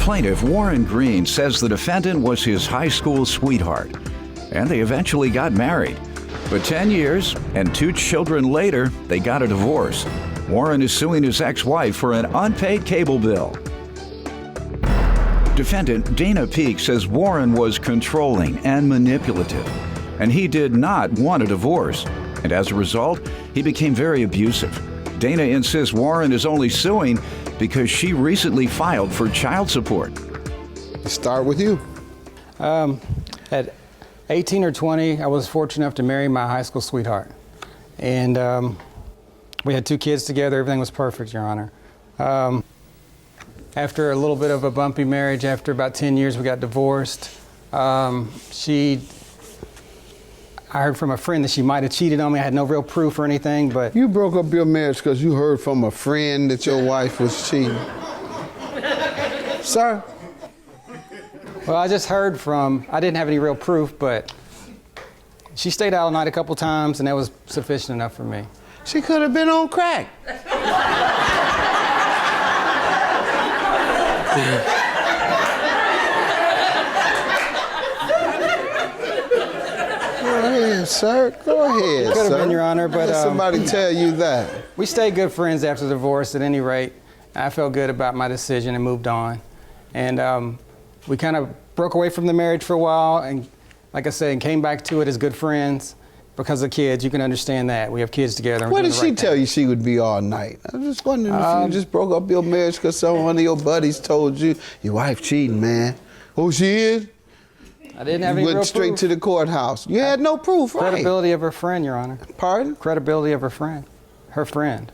Plaintiff Warren Green says the defendant was his high school sweetheart, and they eventually got married. But 10 years and 2 children later, they got a divorce. Warren is suing his ex-wife for an unpaid cable bill. Defendant Dana Peak says Warren was controlling and manipulative, and he did not want a divorce. And as a result, he became very abusive. Dana insists Warren is only suing because she recently filed for child support. Let's start with you. At 18 or 20, I was fortunate enough to marry my high school sweetheart. And we had 2 kids together. Everything was perfect, Your Honor. After a little bit of a bumpy marriage, after about 10 years, we got divorced. I heard from a friend that she might have cheated on me. I had no real proof or anything, but... You broke up your marriage because you heard from a friend that your wife was cheating. Sir? Well, I just heard from... I didn't have any real proof, but she stayed out all night a couple times, and that was sufficient enough for me. She could have been on crack. Go ahead, sir. Go ahead, Could have been, Your Honor, but... Let somebody tell you that. We stayed good friends after the divorce, at any rate. I felt good about my decision and moved on. And we kind of broke away from the marriage for a while, and like I said, came back to it as good friends because of kids. You can understand that. We have kids together. What did she tell you she would be all night? I was just wondering if you just broke up your marriage because one of your buddies told you, your wife cheating, man. Oh, she is? I didn't have any real proof. Went straight to the courthouse. You had no proof, right? Credibility of her friend, Your Honor. Pardon? Credibility of her friend. Her friend.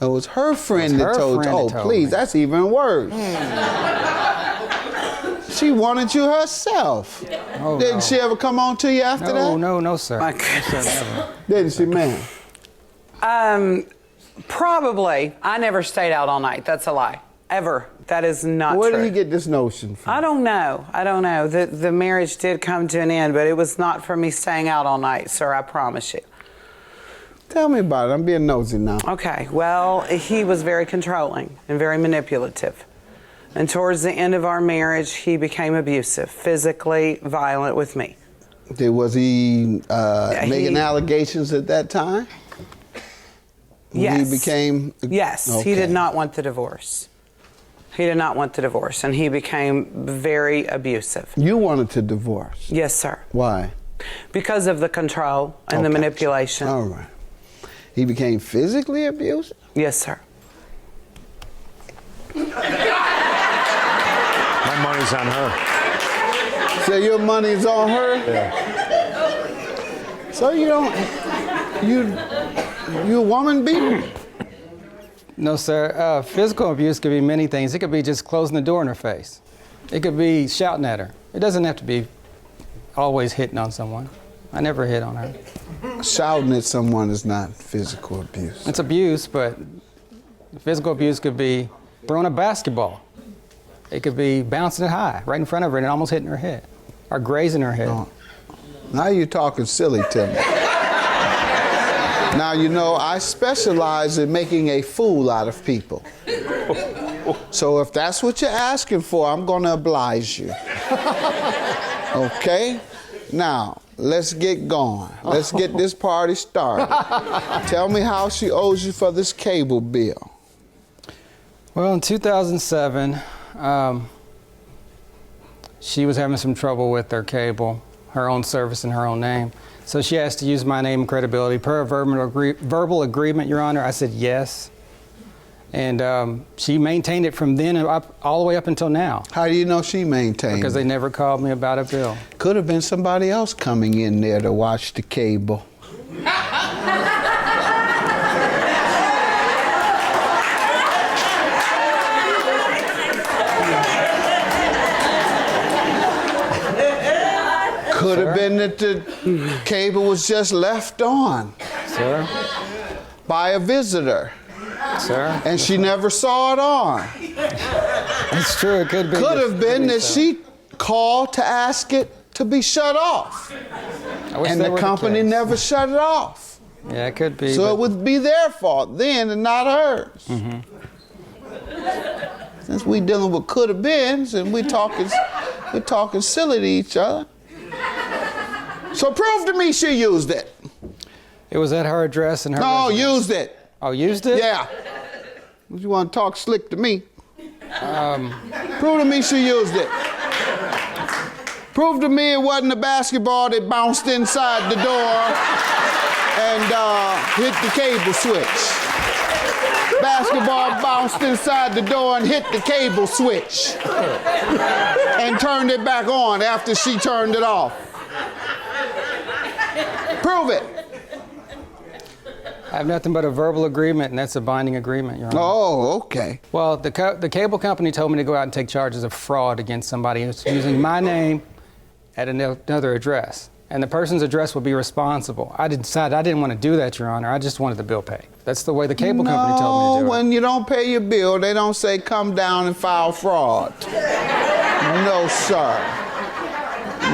It was her friend that told you. Oh, please, that's even worse. She wanted you herself. Oh, Didn't she ever come on to you after that? No, sir. My goodness. Didn't she, ma'am? Probably. I never stayed out all night. That's a lie. Ever. That is not Where true. did you get this notion from? I don't know. The marriage did come to an end, but it was not for me staying out all night, sir. I promise you. Tell me about it. I'm being nosy now. Okay. Well, he was very controlling and very manipulative. And towards the end of our marriage, he became abusive, physically violent with me. Was he making allegations at that time? Yes. He became... Yes. Okay. He did not want the divorce. He did not want the divorce, and he became very abusive. You wanted to divorce? Yes, sir. Why? Because of the control and the manipulation. All right. He became physically abusive? Yes, sir. My money's on her. So your money's on her? Yeah. So you don't... You a woman beater? No, sir. Physical abuse could be many things. It could be just closing the door in her face. It could be shouting at her. It doesn't have to be always hitting on someone. I never hit on her. Shouting at someone is not physical abuse. It's abuse, but physical abuse could be throwing a basketball. It could be bouncing it high right in front of her and almost hitting her head or grazing her head. Oh. Now you're talking silly to me. Now, you know, I specialize in making a fool out of people. So if that's what you're asking for, I'm going to oblige you. Okay? Now, let's get going. Let's get this party started. Tell me how she owes you for this cable bill. Well, in 2007, she was having some trouble with her cable, her own service in her own name. So she asked to use my name and credibility. Per a verbal agreement, Your Honor, I said yes. And she maintained it from then up, all the way up until now. How do you know she maintained Because they never called me about a bill. Could have been somebody else coming in there to watch the cable. Could have been that the cable was just left on. Sir? By a visitor. Sir? And she never saw it on. It's true, it could be. Could have been that she called to ask it to be shut off. And the company never shut it off. Yeah, it could be. So it would be their fault then and not hers. Mm-hmm. Since we dealing with coulda-beens and we're talking silly to each other. So prove to me she used it. It was at her address and her No, residence. used it. Oh, used it? Yeah. You want to talk slick to me? Prove to me she used it. Prove to me it wasn't a basketball that bounced inside the door and hit the cable switch. Basketball bounced inside the door and hit the cable switch and turned it back on after she turned it off. Prove it. I have nothing but a verbal agreement, and that's a binding agreement, Your Honor. Oh, okay. Well, the cable company told me to go out and take charges of fraud against somebody who's using my name at another address. And the person's address would be responsible. I decided I didn't want to do that, Your Honor. I just wanted the bill paid. That's the way the cable company told me to do it. When you don't pay your bill, they don't say come down and file fraud. No, sir.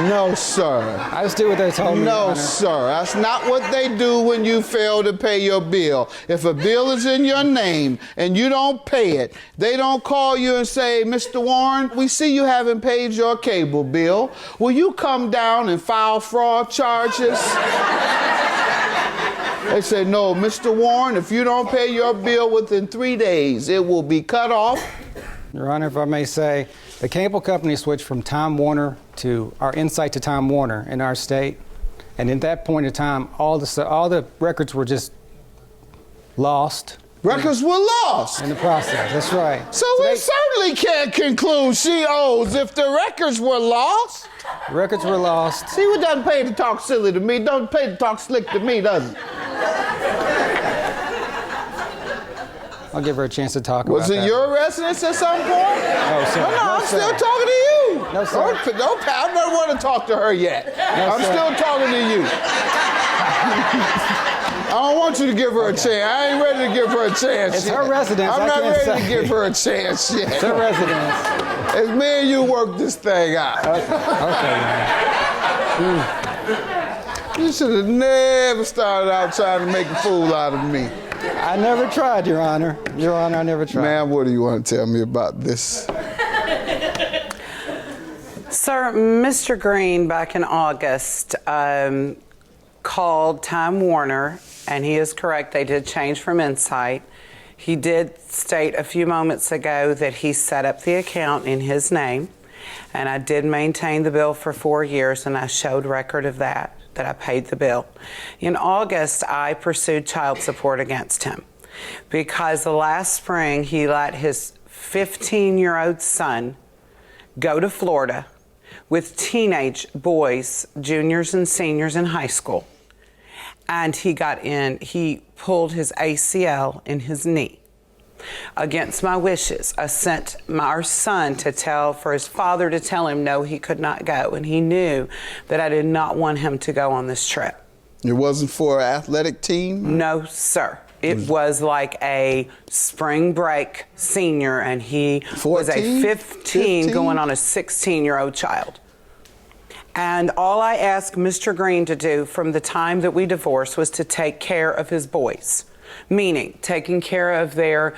No, sir. I just do what they told me, Your No, Honor. sir. That's not what they do when you fail to pay your bill. If a bill is in your name and you don't pay it, they don't call you and say, Mr. Warren, we see you haven't paid your cable bill. Will you come down and file fraud charges? They say, no, Mr. Warren, if you don't pay your bill within 3 days, it will be cut off. Your Honor, if I may say, the cable company switched from Time Warner to our Insight to Time Warner in our state. And at that point in time, all the records were just lost. Records were lost. In the process, that's right. So we certainly can't conclude she owes if the records were lost. Records were lost. See, what doesn't pay to talk silly to me, don't pay to talk slick to me, does it? I'll give her a chance to talk about that. Was it your residence at some point? No, sir. No, I'm sir. still talking to you. No, sir. Don't I don't want to talk to her yet. I'm sir. still talking to you. I don't want you to give her a chance. I ain't ready to give her a chance It's yet. her residence. I'm I not can't ready say. to give her a chance yet. It's her residence. It's me and you work this thing out. Okay, You should have never started out trying to make a fool out of me. I never tried, Your Honor. Your Honor, I never tried. Ma'am, what do you want to tell me about this? Sir, Mr. Green, back in August, called Time Warner, and he is correct, they did change from Insight. He did state a few moments ago that he set up the account in his name, and I did maintain the bill for 4 years, and I showed record of that I paid the bill. In August, I pursued child support against him because the last spring he let his 15-year-old son go to Florida with teenage boys, juniors and seniors in high school. And he pulled his ACL in his knee. Against my wishes, I sent our son for his father to tell him no, he could not go. And he knew that I did not want him to go on this trip. It wasn't for an athletic team? No, sir. It was like a spring break senior, and he 14? was a 15 going on a 16-year-old child. And all I asked Mr. Green to do from the time that we divorced was to take care of his boys, meaning taking care of their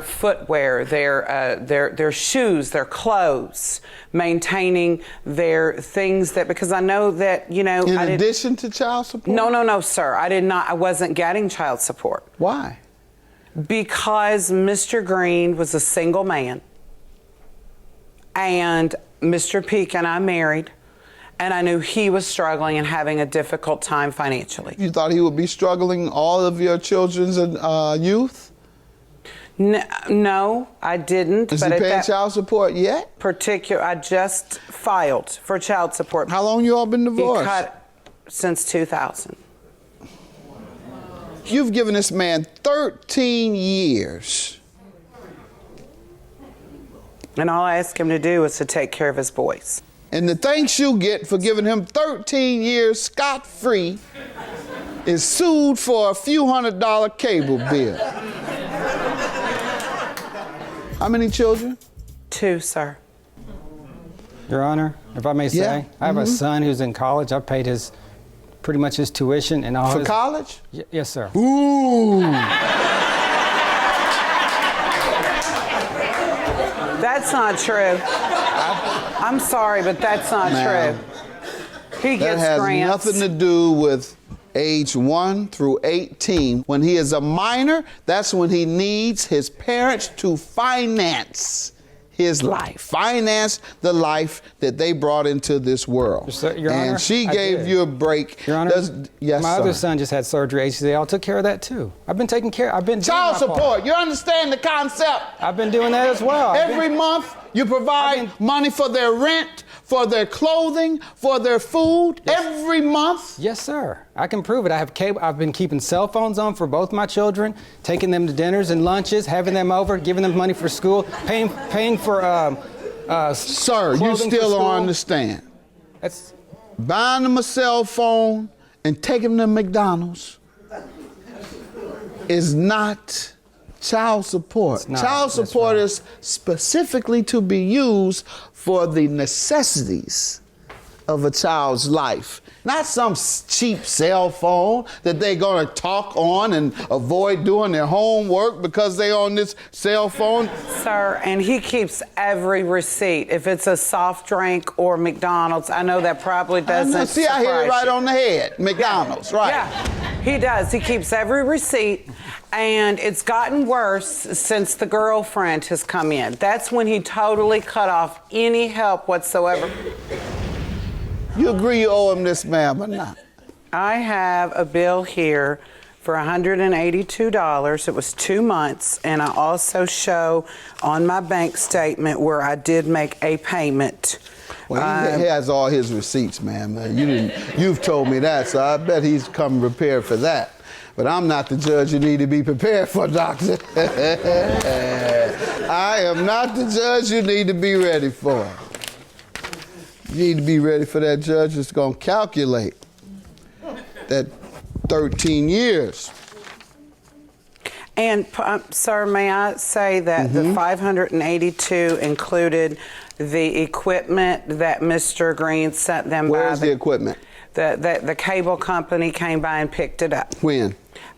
footwear, their shoes, their clothes, maintaining their things because I know that, In addition to child support? No, sir. I wasn't getting child support. Why? Because Mr. Green was a single man, and Mr. Peake and I married, and I knew he was struggling and having a difficult time financially. You thought he would be struggling all of your children's youth? No, I didn't. Is he paying child support yet? I just filed for child support. How long you all been divorced? Since 2000. You've given this man 13 years. And all I asked him to do was to take care of his boys. And the thanks you get for giving him 13 years scot-free is sued for a few $100 cable bill. How many children? 2, sir. Your Honor, if I may say, Yeah. I have a son who's in college. I've paid pretty much his tuition and all For college? Yes, sir. Ooh. That's not true. I'm sorry, but that's not Ma'am, true. He That gets has grants. nothing to do with age 1 through 18. When he is a minor, that's when he needs his parents to finance his life, finance the life that they brought into this world. Your Honor, and she I gave did. you a break. Your Honor, Yes, my sir. other son just had surgery. HCA. I took care of that too. I've been taking care. I've been doing Child my part. support. You understand the concept? I've been doing that as well. Every month, you provide money for their rent, for their clothing, for their food. Yes. Every month. Yes, sir. I can prove it. I have cable. I've been keeping cell phones on for both my children, taking them to dinners and lunches, having them over, giving them money for school, paying for. Sir, you clothing for still don't school. understand. That's Buying them a cell phone and taking them to McDonald's is not child support. not. Child That's support right. is specifically to be used for the necessities of a child's life. Not some cheap cell phone that they're going to talk on and avoid doing their homework because they're on this cell phone. Sir, and he keeps every receipt. If it's a soft drink or McDonald's, I know that probably doesn't See, I hit it surprise right you. on the head. McDonald's, right. Yeah, he does. He keeps every receipt, and it's gotten worse since the girlfriend has come in. That's when he totally cut off any help whatsoever. You agree you owe him this, ma'am, or not? I have a bill here for $182. It was 2 months, and I also show on my bank statement where I did make a payment. Well, he has all his receipts, ma'am. You've told me that, so I bet he's come prepared for that. But I'm not the judge you need to be prepared for, doctor. I am not the judge you need to be ready for. You need to be ready for that judge that's going to calculate that 13 years. And, sir, may I say that the 582 included the equipment that Mr. Green sent them by. Where's the equipment? The cable company came by and picked it up. When?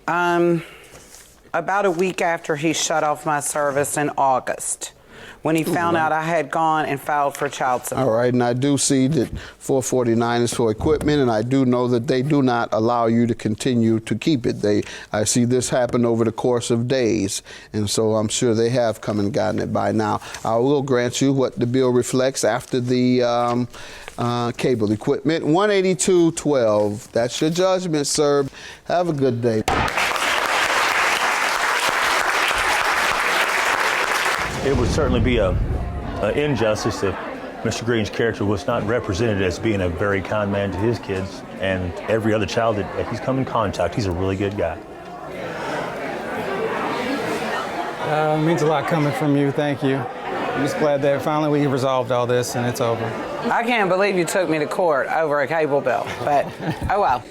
About a week after he shut off my service in August, when he found out I had gone and filed for child support. All right, and I do see that 449 is for equipment, and I do know that they do not allow you to continue to keep it. I see this happen over the course of days, and so I'm sure they have come and gotten it by now. I will grant you what the bill reflects after the cable equipment, $182.12. That's your judgment, sir. Have a good day. It would certainly be an injustice if Mr. Green's character was not represented as being a very kind man to his kids and every other child that he's come in contact. He's a really good guy. it means a lot coming from you. Thank you. I'm just glad that finally we resolved all this and it's over. I can't believe you took me to court over a cable bill, but oh well.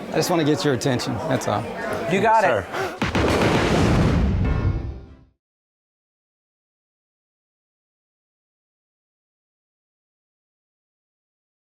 I just want to get your attention. That's all. You got it. Sir.